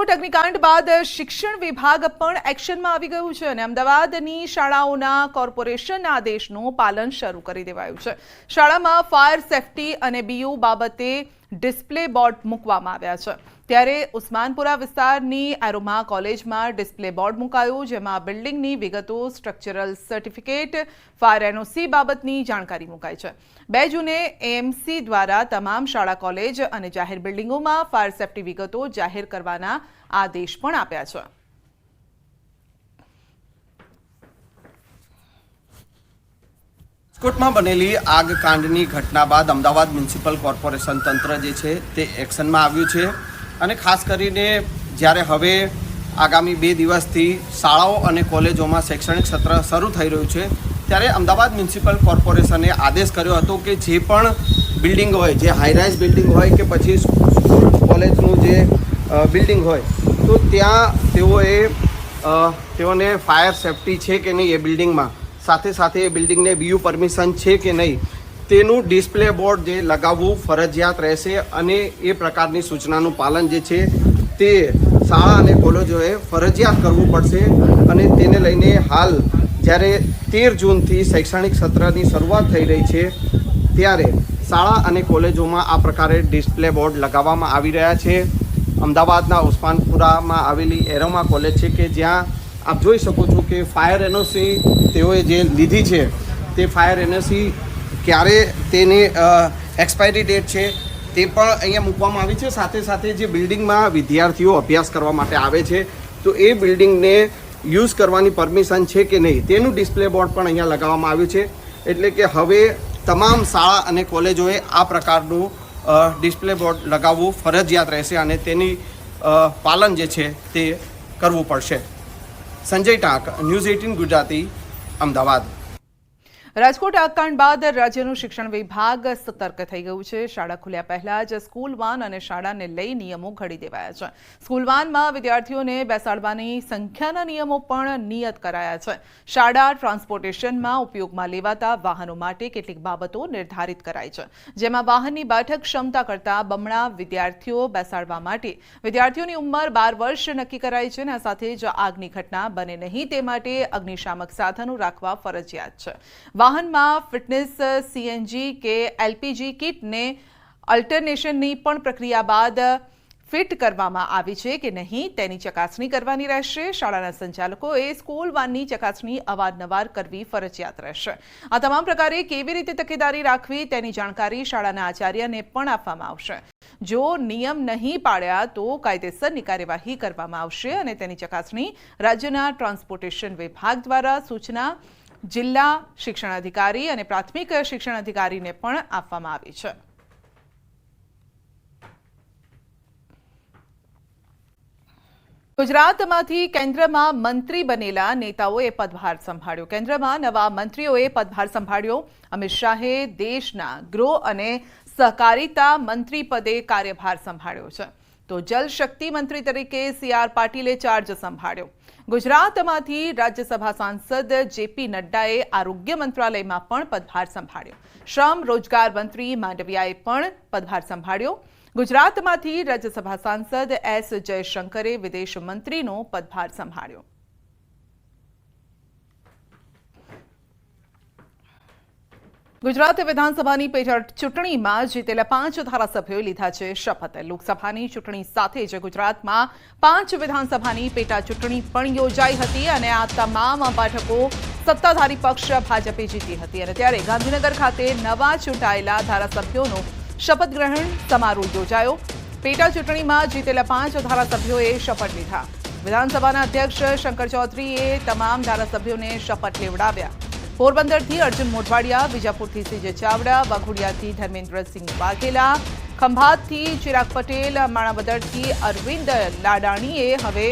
રાજકોટ અગ્નિકાંડ બાદ શિક્ષણ વિભાગ પણ એક્શનમાં આવી ગયું છે અને અમદાવાદની શાળાઓના કોર્પોરેશનના આદેશનું પાલન શરૂ કરી દેવાયું છે। શાળામાં ફાયર સેફટી અને બીયુ બાબતે ડિસ્પ્લે બોર્ડ મૂકવામાં આવ્યા છે। ત્યારે ઉસ્માનપુરા વિસ્તારની એરોમા કોલેજમાં ડિસ્પ્લે બોર્ડ મુકાયું, જેમાં બિલ્ડિંગની વિગતો, સ્ટ્રક્ચરલ સર્ટિફિકેટ, ફાયર એનઓસી બાબતની જાણકારી મુકાઈ છે। 2 જૂને એએમસી દ્વારા તમામ શાળા, કોલેજ અને જાહેર બિલ્ડિંગોમાં ફાયર સેફટી વિગતો જાહેર કરવાના આદેશ પણ આપ્યા છે। રાજકોટમાં બનેલી આગકાંડની ઘટના બાદ અમદાવાદ મ્યુનિસિપલ કોર્પોરેશન તંત્ર જે છે તે એક્શનમાં આવ્યું છે અને ખાસ કરીને જ્યારે હવે આગામી 2 દિવસથી શાળાઓ અને કોલેજોમાં શૈક્ષણિક સત્ર શરૂ થઈ રહ્યું છે ત્યારે અમદાવાદ મ્યુનિસિપલ કોર્પોરેશને આદેશ કર્યો હતો કે જે પણ બિલ્ડિંગ હોય, જે હાઈરાઇઝ બિલ્ડિંગ હોય કે પછી સ્કૂલ કોલેજનું જે બિલ્ડિંગ હોય તો ત્યાં તેઓને ફાયર સેફટી છે કે નહીં એ બિલ્ડિંગમાં, સાથે સાથે એ બિલ્ડિંગને બીયુ પરમિશન છે કે નહીં તેનું ડિસ્પ્લે બોર્ડ જે લગાવવું ફરજિયાત રહેશે અને એ પ્રકારની સૂચનાનું પાલન જે છે તે શાળા અને કોલેજોએ ફરજિયાત કરવું પડશે। અને તેને લઈને હાલ જ્યારે 13 જૂનથી શૈક્ષણિક સત્રની શરૂઆત થઈ રહી છે ત્યારે શાળા અને કોલેજોમાં આ પ્રકારે ડિસ્પ્લે બોર્ડ લગાવવામાં આવી રહ્યા છે। અમદાવાદના ઉસ્માનપુરામાં આવેલી એરોમા કોલેજ છે કે જ્યાં આપ જોઈ શકો છો કે ફાયર એનઓસી તેઓએ જે લીધી છે તે ફાયર એનઓસી ક્યારે તેની એક્સપાયરી ડેટ છે તે પણ અહીંયા મૂકવામાં આવી છે। સાથે સાથે જે બિલ્ડિંગમાં વિદ્યાર્થીઓ અભ્યાસ કરવા માટે આવે છે તો એ બિલ્ડિંગને યુઝ કરવાની પરમિશન છે કે નહીં તેનું ડિસ્પ્લે બોર્ડ પણ અહીંયા લગાવવામાં આવ્યું છે। એટલે કે હવે તમામ શાળા અને કોલેજોએ આ પ્રકારનું ડિસ્પ્લે બોર્ડ લગાવવું ફરજિયાત રહેશે અને તેની પાલન જે છે તે કરવું પડશે। સંજય ટાંક, ન્યૂઝ 18 ગુજરાતી, અમદાવાદ। રાજકોટ આગકાંડ બાદ રાજ્યનું શિક્ષણ વિભાગ સતર્ક થઈ ગયું છે। શાળા ખુલ્યા પહેલા જ સ્કૂલ વાન અને શાળાને લઈ નિયમો ઘડી દેવાયા છે। સ્કૂલ વાનમાં વિદ્યાર્થીઓને બેસાડવાની સંખ્યાના નિયમો પણ નિયત કરાયા છે। શાળા ટ્રાન્સપોર્ટેશનમાં ઉપયોગમાં લેવાતા વાહનો માટે કેટલીક બાબતો નિર્ધારિત કરાઈ છે, જેમાં વાહનની બેઠક ક્ષમતા કરતાં બમણા વિદ્યાર્થીઓ બેસાડવા માટે વિદ્યાર્થીઓની ઉંમર 12 વર્ષ નક્કી કરાઈ છે અને આ સાથે જ આગની ઘટના બને નહીં તે માટે અગ્નિશામક સાધનો રાખવા ફરજિયાત છે। વાહનમાં ફિટનેસ, સીએનજી કે એલપીજી કિટને અલ્ટરનેશનની પણ પ્રક્રિયા બાદ ફિટ કરવામાં આવી છે કે નહીં તેની ચકાસણી કરવાની રહેશે। શાળાના સંચાલકોએ સ્કૂલ વાનની ચકાસણી અવારનવાર કરવી ફરજિયાત રહેશે। આ તમામ પ્રકારે કેવી રીતે તકેદારી રાખવી તેની જાણકારી શાળાના આચાર્યને પણ આપવામાં આવશે। જો નિયમ નહીં પાળ્યા તો કાયદેસરની કાર્યવાહી કરવામાં આવશે અને તેની ચકાસણી રાજ્યના ટ્રાન્સપોર્ટેશન વિભાગ દ્વારા સૂચના જિલ્લા શિક્ષણાધિકારી અને પ્રાથમિક શિક્ષણાધિકારીને પણ આપવામાં આવી છે। ગુજરાતમાંથી કેન્દ્રમાં મંત્રી બનેલા નેતાઓએ પદભાર સંભાળ્યો। કેન્દ્રમાં નવા મંત્રીઓએ પદભાર સંભાળ્યો। અમિત શાહે દેશના ગૃહ અને સહકારિતા મંત્રી પદે કાર્યભાર સંભાળ્યો છે, તો જલશક્તિ મંત્રી તરીકે CR પાટીલે ચાર્જ સંભાળ્યો। ગુજરાતમાંથી રાજ્યસભા સાંસદ JP નડ્ડાએ આરોગ્ય મંત્રાલયમાં પણ પદભાર સંભાળ્યો। શ્રમ રોજગાર મંત્રી માંડવિયાએ પણ પદભાર સંભાળ્યો। ગુજરાતમાંથી રાજ્યસભા સાંસદ S જયશંકરે વિદેશ મંત્રીનો પદભાર સંભાળ્યો। ગુજરાત વિધાનસભાની પેટા ચૂંટણીમાં જીતેલા 5 ધારાસભ્યોએ લીધા છે શપથ। લોકસભાની ચૂંટણી સાથે જ ગુજરાતમાં 5 વિધાનસભાની પેટા ચૂંટણી પણ યોજાઈ હતી અને આ તમામ બેઠકો સત્તાધારી પક્ષ ભાજપે જીતી હતી અને ત્યારે ગાંધીનગર ખાતે નવા ચૂંટાયેલા ધારાસભ્યોનો શપથ ગ્રહણ સમારોહ યોજાયો। પેટા ચૂંટણીમાં જીતેલા 5 ધારાસભ્યોએ શપથ લીધા। વિધાનસભાના અધ્યક્ષ શંકર ચૌધરીએ તમામ ધારાસભ્યોને શપથ લેવડાવ્યા। પોરબંદરથી અર્જુન મોઢવાડિયા, વિજાપુરથી CJ ચાવડા, વાઘોડિયાથી ધર્મેન્દ્રસિંહ વાઘેલા, ખંભાતથી ચિરાગ પટેલ, માણાવદરથી અરવિંદ લાડાણીએ હવે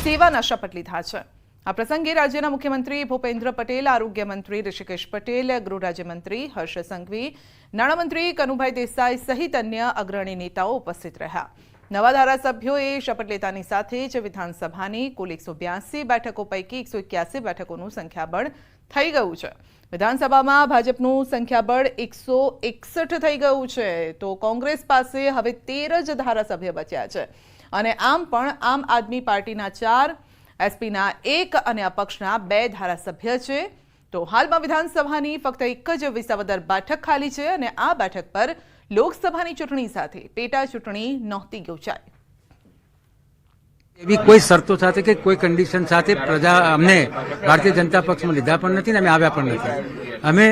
સેવાના શપથ લીધા છે। આ પ્રસંગે રાજ્યના મુખ્યમંત્રી ભૂપેન્દ્ર પટેલ, આરોગ્ય મંત્રી ઋષિકેશ પટેલ, ગૃહ રાજ્યમંત્રી હર્ષ સંઘવી, નાણામંત્રી કનુભાઈ દેસાઈ સહિત અન્ય અગ્રણી નેતાઓ ઉપસ્થિત રહ્યા। નવા ધારાસભ્યોએ શપથ લેતાની સાથે જ વિધાનસભાની કુલ 182 બેઠકો પૈકી 181 બેઠકોનું સંખ્યાબળ થઈ ગયું છે। વિધાનસભામાં ભાજપનું સંખ્યાબળ 161 થઈ ગયું છે, તો કોંગ્રેસ પાસે હવે 13 જ ધારાસભ્ય બચ્યા છે। અને આમ પણ આમ આદમી પાર્ટીના 4, એસપીના 1 અને અપક્ષના 2 ધારાસભ્ય છે. તો હાલમાં વિધાનસભાની ફક્ત એક જ વિસાવદર બેઠક ખાલી છે અને આ બેઠક પર લોકસભાની ચૂંટણી સાથે પેટા ચૂંટણી નહોતી યોજાઈ. એવી કોઈ શરતો સાથે કે કોઈ કન્ડિશન સાથે પ્રજા અમને ભારતીય જનતા પક્ષમાં લીધા પણ નથી ને અમે આવ્યા પણ નથી. અમે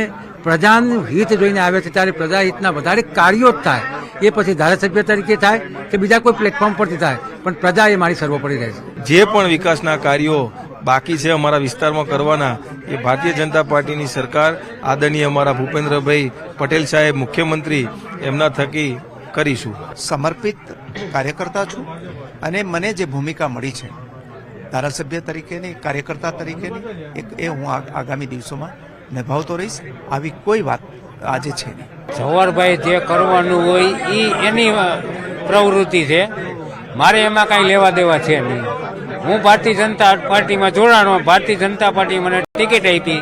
પ્રજાનું હિત જોઈને આવ્યા છે ત્યારે પ્રજા હિતના વધારે કાર્યો જ થાય, એ પછી ધારાસભ્ય તરીકે થાય કે બીજા કોઈ પ્લેટફોર્મ પરથી થાય, પણ પ્રજા એ મારી સર્વોપરી રહે છે. જે પણ વિકાસના કાર્યો બાકી છે અમારા વિસ્તારમાં કરવાના, એ ભારતીય જનતા પાર્ટીની સરકાર આદરણીય અમારા ભૂપેન્દ્રભાઈ પટેલ સાહેબ મુખ્યમંત્રી એમના થકી કરીશું. સમર્પિત કાર્યકર્તા છું અને મને જે ભૂમિકા મળી છે ધારાસભ્ય તરીકેની, કાર્યકર્તા તરીકેની, એ હું આગામી દિવસોમાં નિભાવતો રહીશ. આવી કોઈ વાત આજે છે નહીં. જવાહરભાઈ જે કરવાનું હોય એ એની પ્રવૃત્તિ છે, મારે એમાં કાંઈ લેવા દેવા છે નહીં. હું ભારતીય જનતા પાર્ટીમાં જોડાણો, ભારતીય જનતા પાર્ટી મને ટિકિટ આપી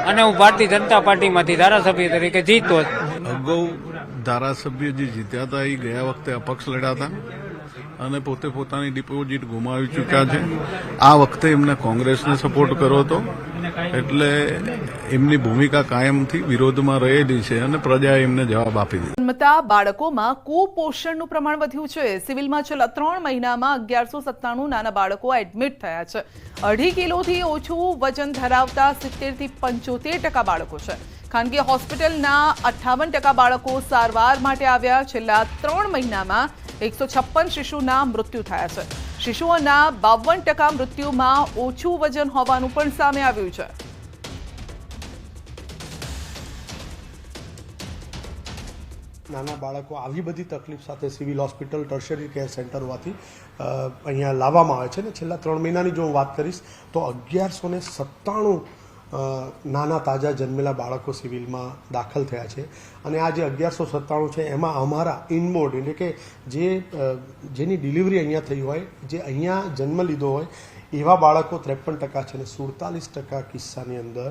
અને હું ભારતીય જનતા પાર્ટીમાંથી ધારાસભ્ય તરીકે જીતો. અગાઉ ધારાસભ્ય જે જીત્યા હતા એ ગયા વખતે અપક્ષ લડ્યા હતા અને પોતે પોતાની ડિપોઝિટ ગુમાવી ચૂક્યા છે. આ વખતે એમને કોંગ્રેસને સપોર્ટ કર્યો હતો, એટલે એમની ભૂમિકા કાયમથી વિરોધમાં રહેલી છે અને પ્રજાએ એમને જવાબ આપી દીધો. જન્મતા બાળકોમાં કુપોષણનું પ્રમાણ વધ્યું છે. સિવિલમાં છેલ્લા 3 મહિનામાં 1197 નાના બાળકો એડમિટ થયા છે. 2.5 કિલોથી ઓછું વજન ધરાવતા 70 થી 75% બાળકો છે. ખાનગી હોસ્પિટલના 58% બાળકો સારવાર માટે આવ્યા. છેલ્લા 3 મહિનામાં 156 શિશુના મૃત્યુ થયા છે. શિશુઓના 52% મૃત્યુમાં ઓછું વજન હોવાનું પણ સામે આવ્યું છે. નાના બાળકો આવી બધી તકલીફ સાથે civil hospital, tertiary care centre હોવાથી અહીંયા લાવવામાં આવે છે. ને છેલ્લા 3 મહિનાની જો હું વાત કરીશ તો 1197 નાના તાજા જન્મેલા બાળકો સિવિલમાં દાખલ થયા છે. અને આ જે 1197 છે એમાં અમારા ઇનબોર્ડ એટલે કે જેની ડિલિવરી અહીંયા થઈ હોય, જે અહીંયા જન્મ લીધો હોય એવા બાળકો 53% છે અને 47% કિસ્સાની અંદર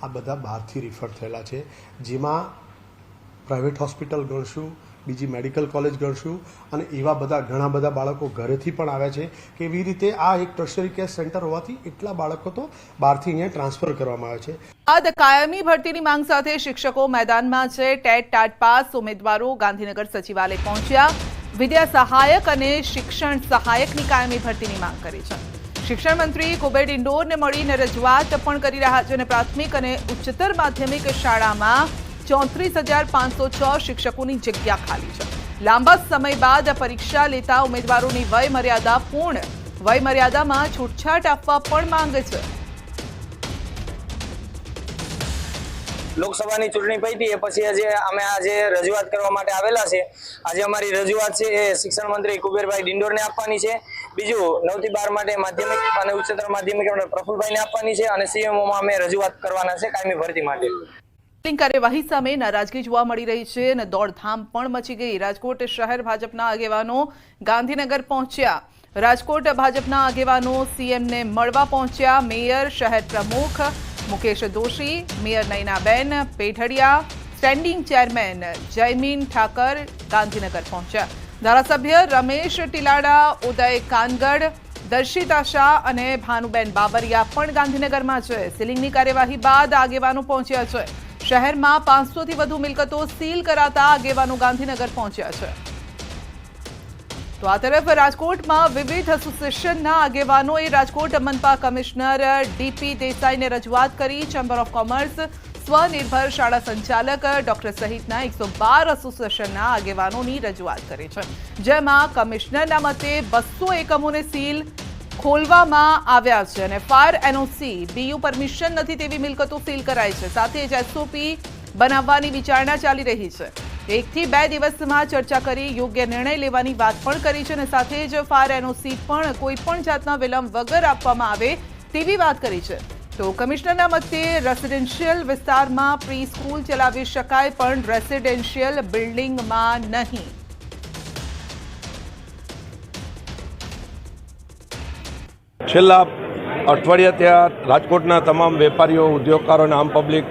આ બધા બહારથી રિફર થયેલા છે. જેમાં પ્રાઇવેટ હોસ્પિટલ ગણશું, બીજી મેડિકલ કોલેજ ગણશું અને એવા બધા ઘણા બધા બાળકો ઘરેથી પણ આવ્યા છે. કે એવી રીતે આ એક ટર્શરી કેર સેન્ટર હોવાથી એટલા બાળકો તો બહારથી અહીંયા ટ્રાન્સફર કરવામાં આવે છે. બાદ કાયમી ભરતીની માંગ સાથે શિક્ષકો મેદાનમાં છે. ટેટ ટાટ પાસ ઉમેદવારો ગાંધીનગર સચિવાલય પહોંચ્યા. વિદ્યા સહાયક અને શિક્ષણ સહાયકની કાયમી ભરતીની માંગ કરી છે. શિક્ષણ મંત્રી કુબેર ડિંડોરને મળીને રજૂઆત પણ કરી રહ્યા છે અને પ્રાથમિક અને ઉચ્ચતર માધ્યમિક શાળામાં 34,506 શિક્ષકોની જગ્યા ખાલી છે. લાંબા સમય બાદ પરીક્ષા લેતા ઉમેદવારોની વય મર્યાદા પૂર્ણ, વય મર્યાદામાં છૂટછાટ આપવા પણ માંગે છે. લોકસભાની ચૂંટણી પડી એ પછી અમે આજે રજૂઆત કરવા માટે આવેલા છે. આજે અમારી રજૂઆત છે એ શિક્ષણ મંત્રી કુબેરભાઈ ડિંડોરને આપવાની છે. બીજું 9 થી 12 માટે માધ્યમિક અને ઉચ્ચતર માધ્યમિક પ્રફુલભાઈને આપવાની છે અને સીએમઓમાં અમે રજૂઆત કરવાના છે કાયમી ભરતી માટે. કાર્યવાહી સામે નારાજગી જોવા મળી રહી છે અને દોડધામ પણ મચી ગઈ. રાજકોટ શહેર ભાજપના આગેવાનો ગાંધીનગર પહોંચ્યા. રાજકોટ ભાજપના આગેવાનો સીએમને મળવા પહોંચ્યા. મેયર, શહેર પ્રમુખ Mukesh Doshi, mayor Nayanaben Pedhadiya, standing chairman Jaymin Thakar Gandhinagar પહોંચ્યા. ધારાસભ્ય રમેશ ટીલાડા, ઉદય કાનગડ, દર્શિતા શાહ અને ભાનુબેન બાબરિયા પણ ગાંધીનગરમાં છે. સીલિંગની કાર્યવાહી બાદ આગેવાનો પહોંચ્યા છે. શહેરમાં 500 થી વધુ મિલકતો સીલ કરાતા આગેવાનો ગાંધીનગર પહોંચ્યા છે. તો આ તરફ રાજકોટમાં વિવિધ એસોસિએશનના આગેવાનોએ રાજકોટ મનપા કમિશનર ડીપી દેસાઈને રજૂઆત કરી. ચેમ્બર ઓફ કોમર્સ, સ્વનિર્ભર શાળા સંચાલક ડોક્ટર સહિતના 112 એસોસિએશનના આગેવાનોની રજૂઆત કરી છે. જેમાં કમિશનરના મતે 200 એકમોને સીલ ખોલવામાં આવ્યા છે અને ફાયર એનઓસી, બીયુ પરમિશન નથી તેવી મિલકતો સીલ કરાઈ છે. સાથે જ એસઓપી બનાવવાની વિચારણા ચાલી રહી છે. 1 થી 2 દિવસમાં ચર્ચા કરી યોગ્ય નિર્ણય લેવાની વાત પણ કરી છે અને સાથે જ ફાયર એનઓસી પણ કોઈ પણ જાતના વિલંબ વગર આપવામાં આવે તેવી વાત કરી છે. તો કમિશનરના મતે રેસિડેન્શિયલ વિસ્તારમાં પ્રી સ્કૂલ ચલાવી શકાય પણ રેસિડેન્શિયલ બિલ્ડિંગમાં નહીં. છેલ્લા અઠવાડિયા ત્યાં રાજકોટના તમામ વેપારીઓ, ઉદ્યોગકારો અને આમ પબ્લિક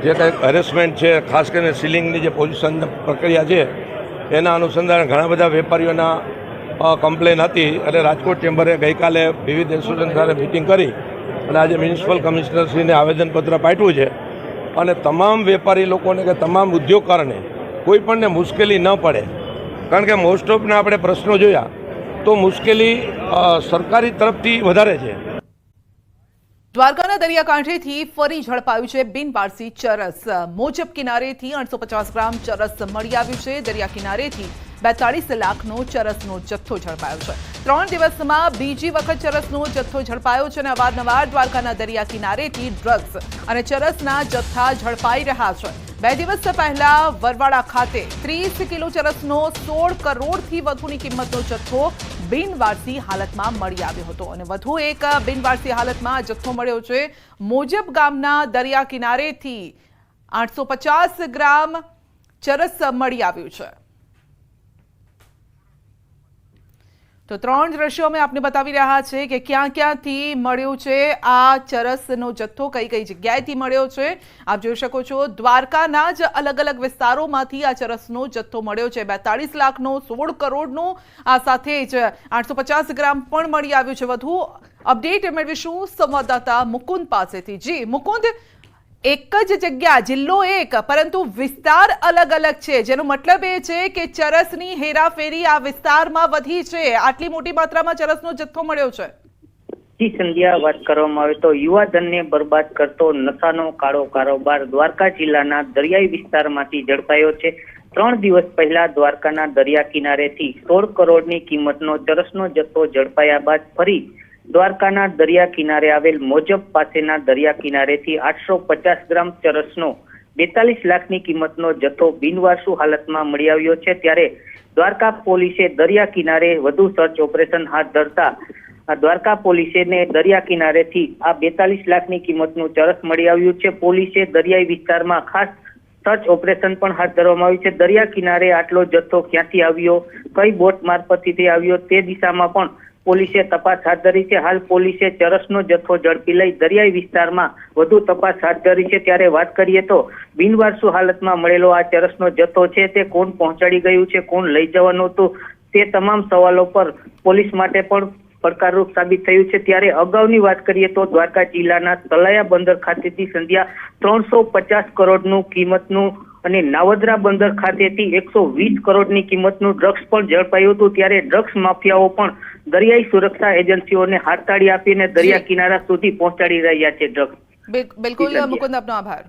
જે કંઈક હેરેસમેન્ટ છે, ખાસ કરીને સીલિંગની જે પોઝિશન પ્રક્રિયા છે એના અનુસંધાને ઘણા બધા વેપારીઓના કમ્પ્લેન હતી અને રાજકોટ ચેમ્બરે ગઈકાલે વિવિધ એસોસિએશન સાથે મિટિંગ કરી અને આજે મ્યુનિસિપલ કમિશનરશ્રીને આવેદનપત્ર પાઠવ્યું છે અને તમામ વેપારી લોકોને કે તમામ ઉદ્યોગકારોને કોઈ પણને મુશ્કેલી ન પડે, કારણ કે મોસ્ટ ઓફના આપણે પ્રશ્નો જોયા તો મુશ્કેલી સરકારી તરફથી વધારે છે. દ્વારકાના દરિયાકાંઠેથી ફરી ઝડપાયું છે બિનવારસી ચરસ. મોજબ કિનારેથી 850 ગ્રામ ચરસ મળી આવ્યું છે. દરિયા કિનારેથી 42 લાખનો ચરસનો જથ્થો ઝડપાયો છે. 3 દિવસમાં બીજી વખત ચરસનો જથ્થો ઝડપાયો છે અને અવારનવાર દ્વારકાના દરિયા કિનારેથી ડ્રગ્સ અને ચરસના જથ્થા ઝડપાઈ રહ્યા છે. 2 દિવસ પહેલા વરવાડા ખાતે 30 કિલો ચરસનો 16 કરોડથી વધુની કિંમતનો જથ્થો બિનવારસી હાલતમાં મળી આવ્યો હતો અને વધુ એક બિનવારસી હાલતમાં જથ્થો મળ્યો છે. મોજબ ગામના દરિયા કિનારેથી 850 ગ્રામ ચરસ મળી આવ્યું છે. તો 3 દ્રશ્યો અમે આપને બતાવી રહ્યા છે કે ક્યાં ક્યાંથી મળ્યું છે આ ચરસનો જથ્થો, કઈ કઈ જગ્યાએથી મળ્યો છે. આપ જોઈ શકો છો દ્વારકાના જ અલગ અલગ વિસ્તારોમાંથી આ ચરસનો જથ્થો મળ્યો છે. 42 લાખનો, 16 કરોડનો, આ સાથે જ 850 ગ્રામ પણ મળી આવ્યું છે. વધુ અપડેટ મેળવીશું સંવાદદાતા મુકુંદ પાસેથી. જી મુકુંદ, એક જ જગ્યા, જિલ્લો એક, પરંતુ વિસ્તાર અલગ અલગ છે, જેનો મતલબ એ છે કે ચરસની હેરાફેરી આ વિસ્તારમાં વધી છે. આટલી મોટી માત્રામાં ચરસનો જથ્થો મળ્યો છે. જી સંધ્યા, વાત કરવામાં આવે તો યુવાધનને બરબાદ કરતો નશાનો કાળો કારોબાર દ્વારકા જિલ્લાના દરિયાઈ વિસ્તારમાંથી ઝડપાયો છે. 3 દિવસ પહેલા દ્વારકાના દરિયા કિનારેથી 16 કરોડની કિંમતનો ચરસનો જથ્થો ઝડપાયા બાદ ફરી દ્વારકાના દરિયા કિનારે આવેલ મોજબ પાસેના દરિયા કિનારેથી 850 ગ્રામ ચરસનો 42 લાખની કિંમતનો જથ્થો બિનવારસુ હાલતમાં મળી આવ્યો છે. ત્યારે દ્વારકા પોલીસે દરિયા કિનારે વધુ સર્ચ ઓપરેશન હાથ ધરતા દ્વારકા પોલીસને દરિયા કિનારેથી આ 42 લાખની કિંમતનું ચરસ મળી આવ્યું છે. પોલીસે દરિયાઈ વિસ્તારમાં ખાસ સર્ચ ઓપરેશન પણ હાથ ધરવામાં આવ્યું છે. દરિયા કિનારે આટલો જથ્થો ક્યાંથી આવ્યો, કઈ બોટ મારફતથી આવ્યો, તે દિશામાં પણ પોલીસે તપાસ હાથ ધરી છે. હાલ પોલીસે ચરસનો જથ્થો ઝડપી લઈ દરિયાઈ વિસ્તારમાં વધુ તપાસ હાથ ધરી છે. ત્યારે વાત કરીએ તો બિનવારસુ હાલતમાં મળેલો આ ચરસનો જથ્થો છે તે કોણ પહોંચાડી ગયું છે, કોણ લઈ જવાનું હતું, તે તમામ સવાલો પર પોલીસ માટે પણ પડકારરૂપ સાબિત થયું છે. ત્યારે અગાઉની વાત કરીએ તો દ્વારકા જિલ્લાના તલાયા બંદર ખાતેથી સંધ્યા 350 કરોડનું કિંમતનું અને નાવદરા બંદર ખાતેથી 120 કરોડની કિંમતનું ડ્રગ્સ પણ ઝડપાયું હતું. ત્યારે ડ્રગ્સ માફિયાઓ પણ દરિયાઈ સુરક્ષા એજન્સીઓને હાથતાળી આપીને દરિયા કિનારા સુધી પહોંચાડી રહ્યા છે ડ્રગ્સ. બિલકુલ મુકુંદ, આપનો આભાર.